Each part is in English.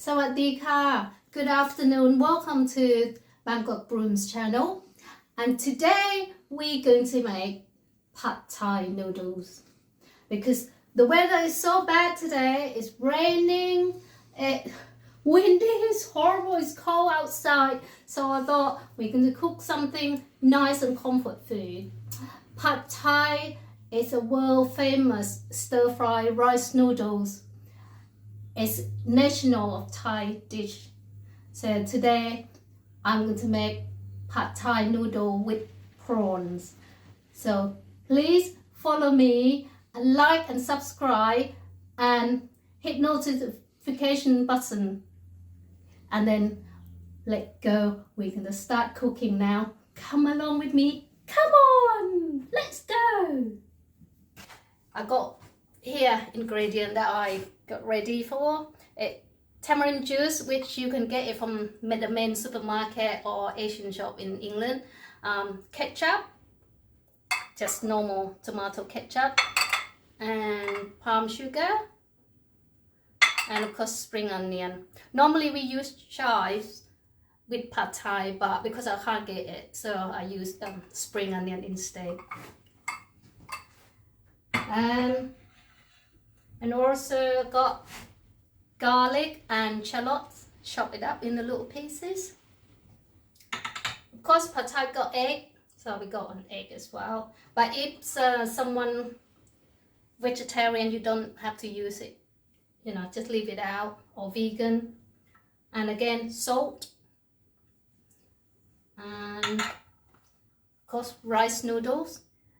สวัสดีค่ะ Good afternoon. Welcome to bangkokblooms channel. And today we're going to make pad thai noodles because the weather is so bad today. It's raining. Windy. It's horrible. It's cold outside. So I thought we're going to cook something nice and comfort food. Pad thai is a world famous stir-fry rice noodles. It's national of Thai dish. So today I'm going to make pad Thai noodle with prawns. So please follow me and like and subscribe and hit notification button. And then let go. We're going to start cooking now. Come along with me. Come on, let's go. I got here ingredient that I got ready for it. Tamarind juice, which you can get it from the main supermarket or Asian shop in England. Ketchup, just normal tomato ketchup, and palm sugar, and of course spring onion. Normally we use chives with pad Thai, but because I can't get it, so I use spring onion instead. And also got garlic and shallots, chop it up in the little pieces. Of course, pad Thai got egg, so we got an egg as well. But if someone vegetarian, you don't have to use it. You know, just leave it out, or vegan. And again, salt. And of course, rice noodles.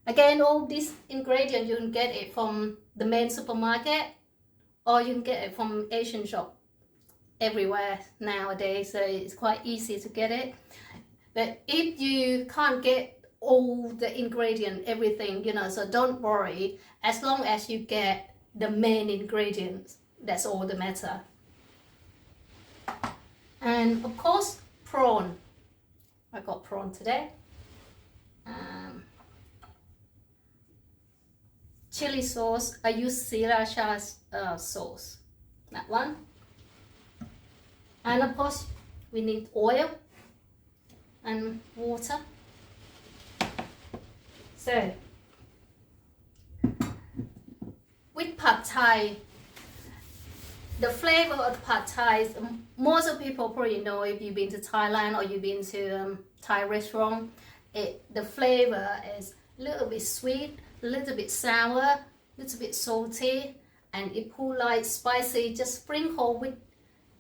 Again, all these ingredients you can get it from the main supermarket, or you can get it from Asian shop everywhere nowadays, so it's quite easy to get it. But if you can't get all the ingredient, everything, you know, so don't worry, as long as you get the main ingredients, that's all that matter. And of course, prawn. I got prawn today. Chili sauce, I use Sriracha sauce, that one. And of course, we need oil and water. So, with pad Thai, the flavor of pad Thai, most of people probably know if you've been to Thailand or you've been to Thai restaurant, the flavor is a little bit sweet, a little bit sour, a little bit salty, and if you like spicy, just sprinkle with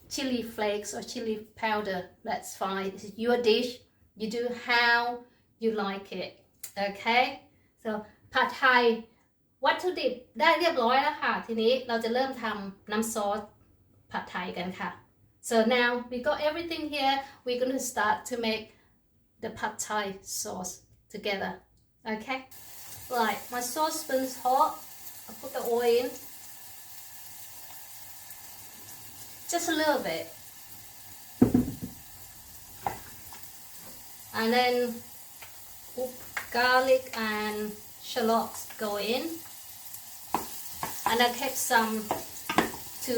chili flakes or chili powder. That's fine. This is your dish. You do how you like it. Okay? So ผัดไทยวัตถุดิบได้เรียบร้อยแล้วค่ะทีนี้เราจะเริ่มทำน้ำซอสผัดไทยกันค่ะ So now we got everything here. We're going to start to make the pad Thai sauce together. Okay? Right, my saucepan's hot. I put the oil in. Just a little bit. And then garlic and shallots go in. And I kept some to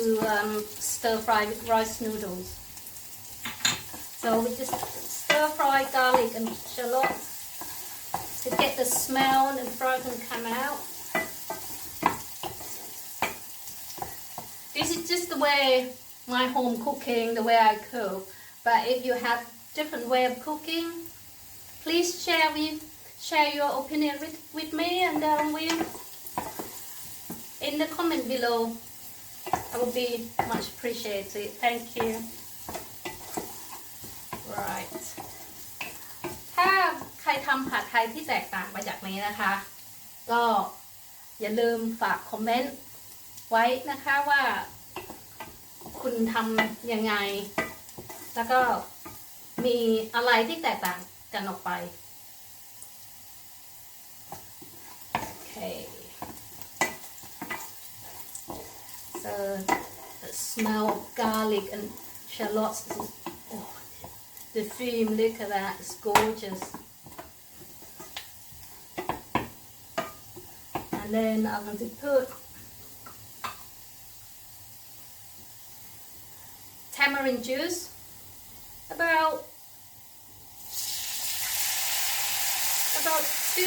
stir fry with rice noodles. So we just stir fry garlic and shallots to get the smell and frozen come out. This is just the way my home cooking, the way I cook. But if you have different way of cooking, please share your opinion with me, and in the comment below. I would be much appreciated. Thank you. Right. ถ้าใครทำผัดไทยที่แตกต่างไปจากนี้นะคะ ก็อย่าลืมฝากคอมเมนต์ไว้นะคะว่าคุณทำยังไง แล้วก็มีอะไรที่แตกต่างกันออกไป Okay. So the smell of garlic and shallots, the fume, look at that, it's gorgeous. And then I'm going to put tamarind juice, about 2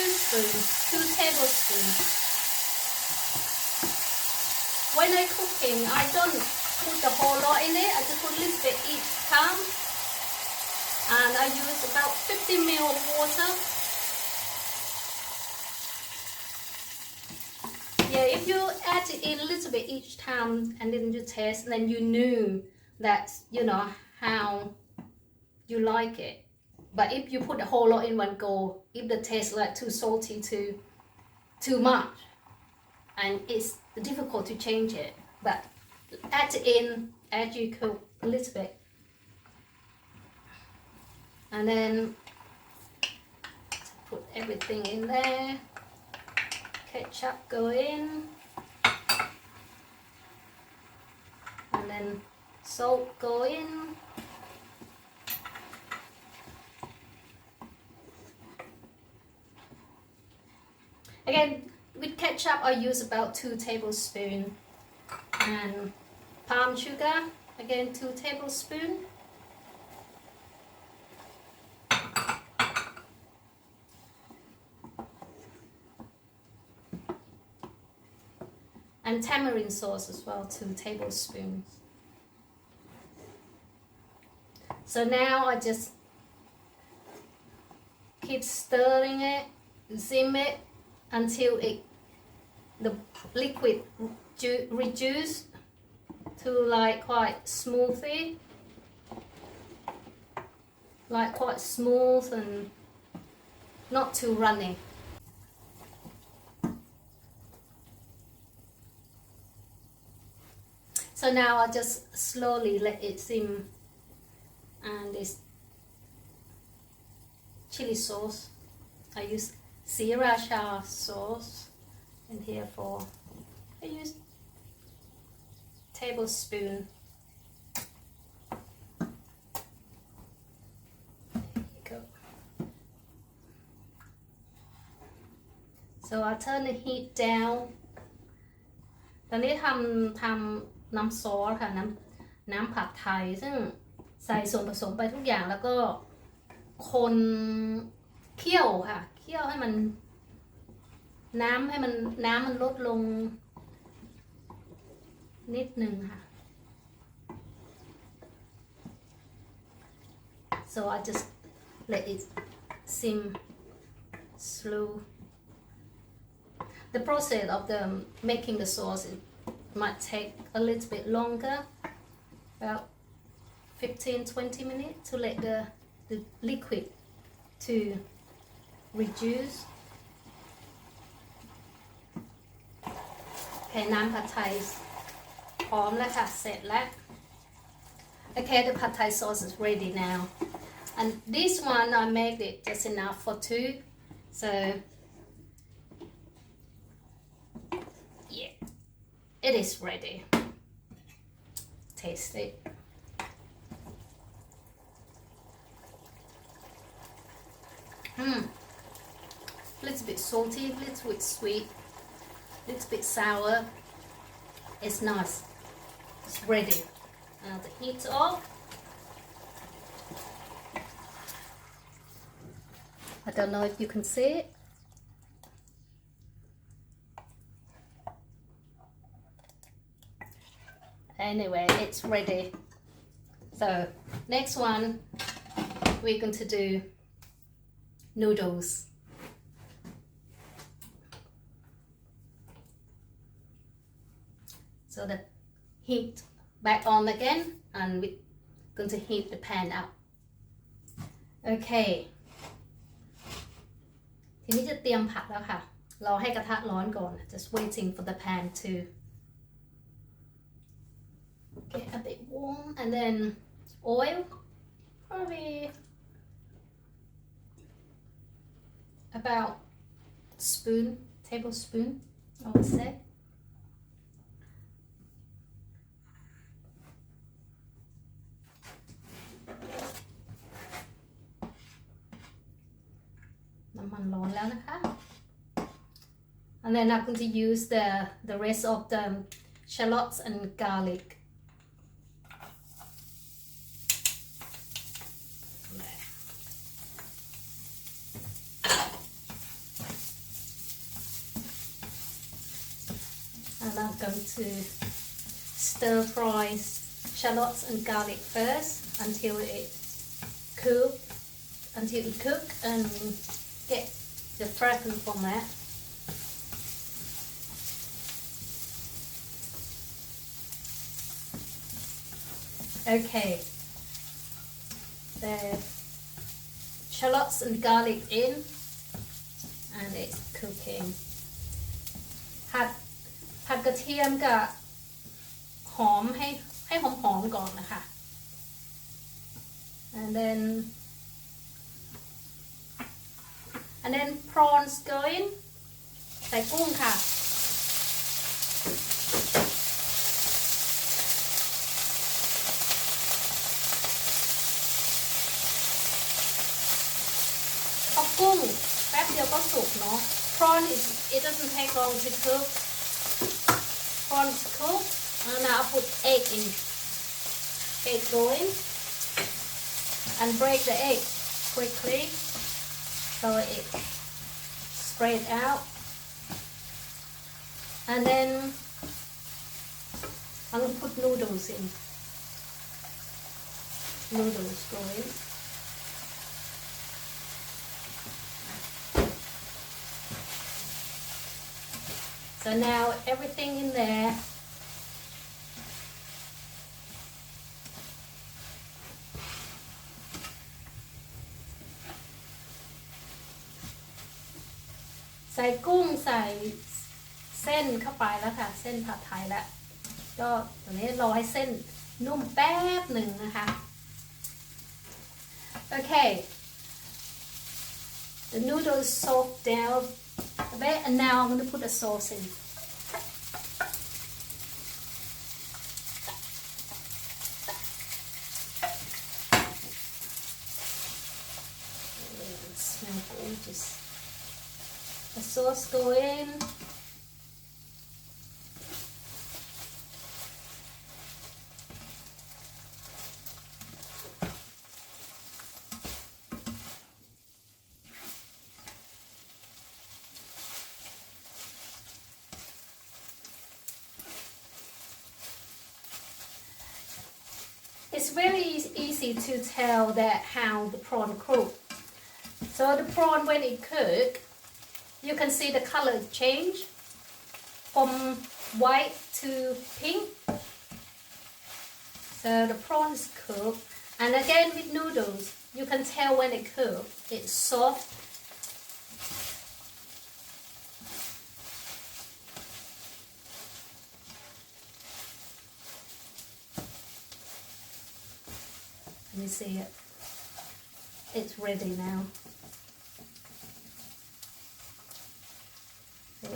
tablespoons. When I cooking, I don't put the whole lot in it. I just put a little bit each time, and I use about 50 ml of water. Yeah, if you add it in a little bit each time and then you taste, then you knew that you know how you like it. But if you put a whole lot in one go, if the taste like too salty, too much, and it's difficult to change it. But add it in as you cook a little bit, and then put everything in there. Ketchup go in, and then salt go in. Again, with ketchup I use about 2 tablespoons, and palm sugar, again 2 tablespoons. And tamarind sauce as well, 2 tablespoons. So now I just keep stirring it, sim it until the liquid reduce to like quite smoothy, like quite smooth and not too runny. So now I just slowly let it sim, and this chili sauce, I use Sriracha sauce in here I use tablespoon. There you go. So I turn the heat down. ตอนนี้ทำน้ำซอสค่ะน้ำผัดไทยซึ่งใส่ส่วนผสมไปทุกอย่างแล้วก็คนเคี่ยวค่ะเคี่ยวให้มันน้ำมันลดลงนิดนึงค่ะ so I just let it sim slow. The process of making the sauce might take a little bit longer, about 15-20 minutes, to let the liquid to reduce. โอเคน้ำผัดไทยพร้อมแล้วค่ะเสร็จแล้ว Okay, the pad thai sauce is ready now, and this one I made it just enough for 2, so yeah, it is ready. Taste it. Little bit salty, little bit sweet, little bit sour. It's nice. It's ready. Now the heat's off. I don't know if you can see it. Anyway, it's ready. So next one, we're going to do noodles. So the heat back on again, and we're going to heat the pan up. Okay. ทีนี้จะเตรียมผัดแล้วค่ะรอให้กระทะร้อนก่อน Just waiting for the pan to get a bit warm, and then oil, probably about tablespoon, I would say. And then I'm going to use the rest of the shallots and garlic. going to stir fry shallots and garlic first until it cook and get the fragrance from that. Okay, the shallots and garlic in, and it's cooking. ผัดกระเทียมกับหอมให้หอมก่อนนะคะ and then prawns go in ใส่กุ้งค่ะ พอกุ้งแป๊บเดียวก็สุกเนาะ prawn it doesn't take long to cook. Prawns cook, and now I put egg in. Egg going, and break the egg quickly so it spread out. And then I'm going to put noodles in. Noodles going. So now everything in there.ใส่กุ้งใส่เส้นเข้าไปแล้วค่ะเส้นผัดไทยแล้วก็ตอนนี้รอให้เส้นนุ่มแป๊บหนึ่งนะคะ Okay, the noodles soak down a bit, and now I'm going to put the sauce in. Oh, it smells gorgeous. The sauce go in. It's very easy to tell that how the prawn cook. So the prawn, when it cook, you can see the color change from white to pink. So the prawns cook, and again with noodles, you can tell when it cook. It's soft. Can you see it? It's ready now.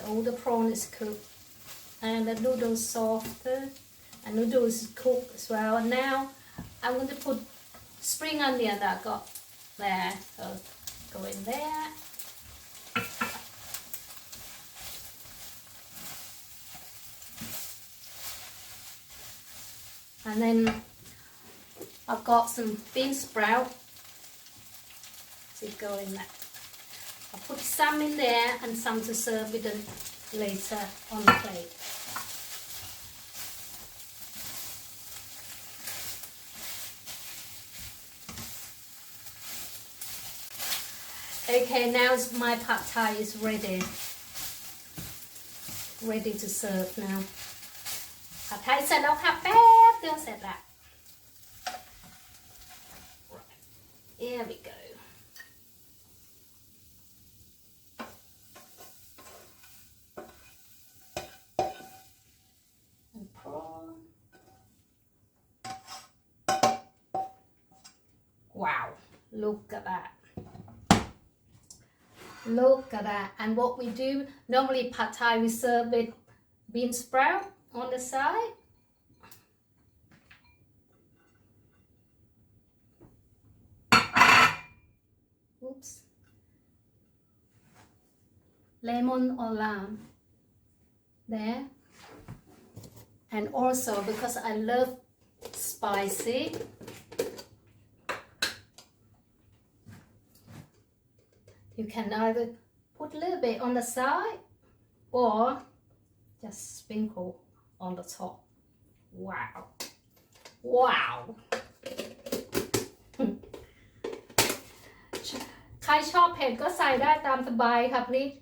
All the prawn is cooked, and the noodles softer, and noodles is cooked as well. And now I'm going to put spring onion that I got there. So go in there. And then I've got some bean sprout. So go in there. I'll put some in there and some to serve with them later on the plate. Okay, now my pad thai is ready. Ready to serve now. Pad thai เสร็จแล้วค่ะแป๊บเดียวเสร็จละ Here we go. And prawn. Wow, look at that. Look at that. And what we do, normally pad thai we serve with bean sprout on the side. Oops. Lemon or lime there. And also because I love spicy, you can either put a little bit on the side or just sprinkle on the top. Wow. Wow. ใครชอบเผ็ดก็ใส่ได้ตามสบายค่ะ please.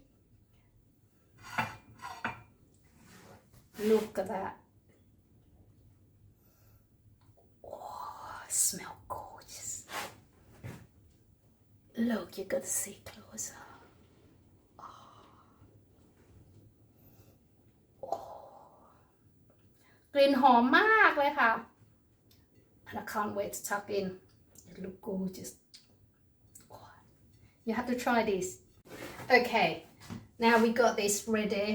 Look at that. Oh, smell gorgeous. Look, you gotta see closer. Oh. กลิ่นหอมมากเลยค่ะ and I can't wait to tuck in. It looks gorgeous. Oh. You have to try this. Okay, now we got this ready.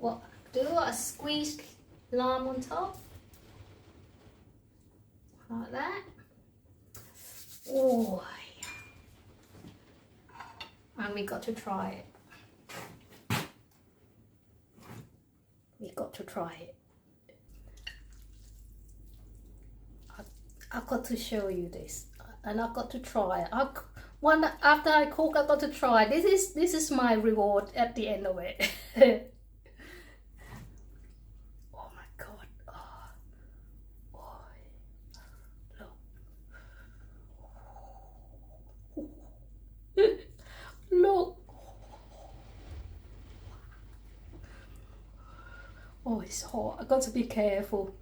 What do I squeeze lime on top like that. Oh, and we got to try it. We got to try it. I got to show you this, and I got to try it. One after I cook, I got to try. This is my reward at the end of it. Oh my god! Oh, look, look. Oh, it's hot. I got to be careful.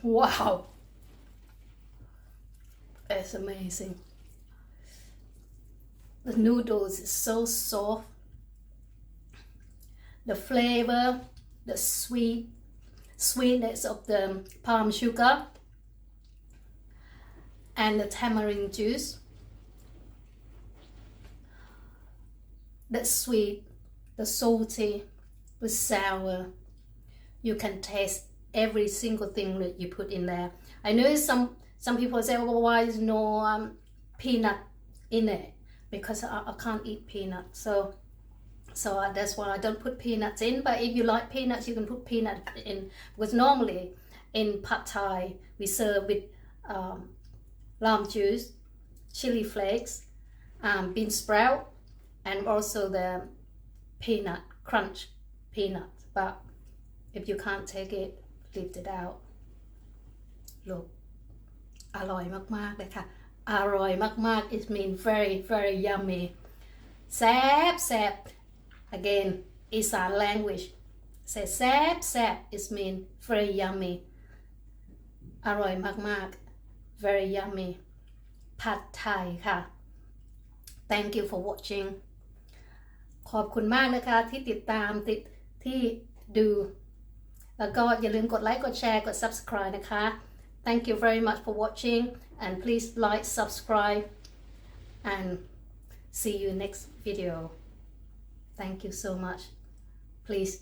Wow, it's amazing. The noodles is so soft. The flavor, the sweetness of the palm sugar and the tamarind juice. The sweet, the salty, the sour. You can taste every single thing that you put in there. I know some people say, well, why is no peanut in it? Because I can't eat peanuts, so that's why I don't put peanuts in. But if you like peanuts, you can put peanut in, because normally in pad thai we serve with lime juice, chili flakes, bean sprout, and also the peanut crunch peanuts. But if you can't take it, leave it out. Look, อร่อยมากๆเลยค่ะ อร่อยมากๆ it means very very yummy. แซ่บ again Isan language say แซ่บ it means very yummy. อร่อยมากๆ very yummy. Pad Thai ค่ะ thank you for watching. ขอบคุณมากนะคะที่ติดตามที่ดู แล้วก็อย่าลืมกดไลค์กดแชร์กด subscribe นะคะ Thank you very much for watching, and please like, subscribe, and see you next video. Thank you so much. Please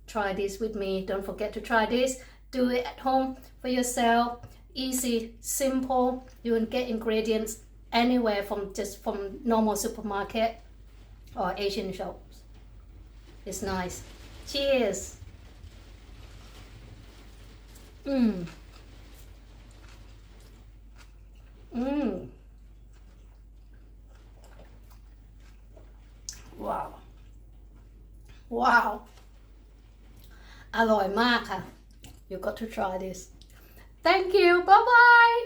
try this with me. Don't forget to try this. Do it at home for yourself. Easy, simple. You can get ingredients anywhere from normal supermarket or Asian shops. It's nice. Cheers. Wow. อร่อยมากค่ะ You got to try this. Thank you. Bye bye.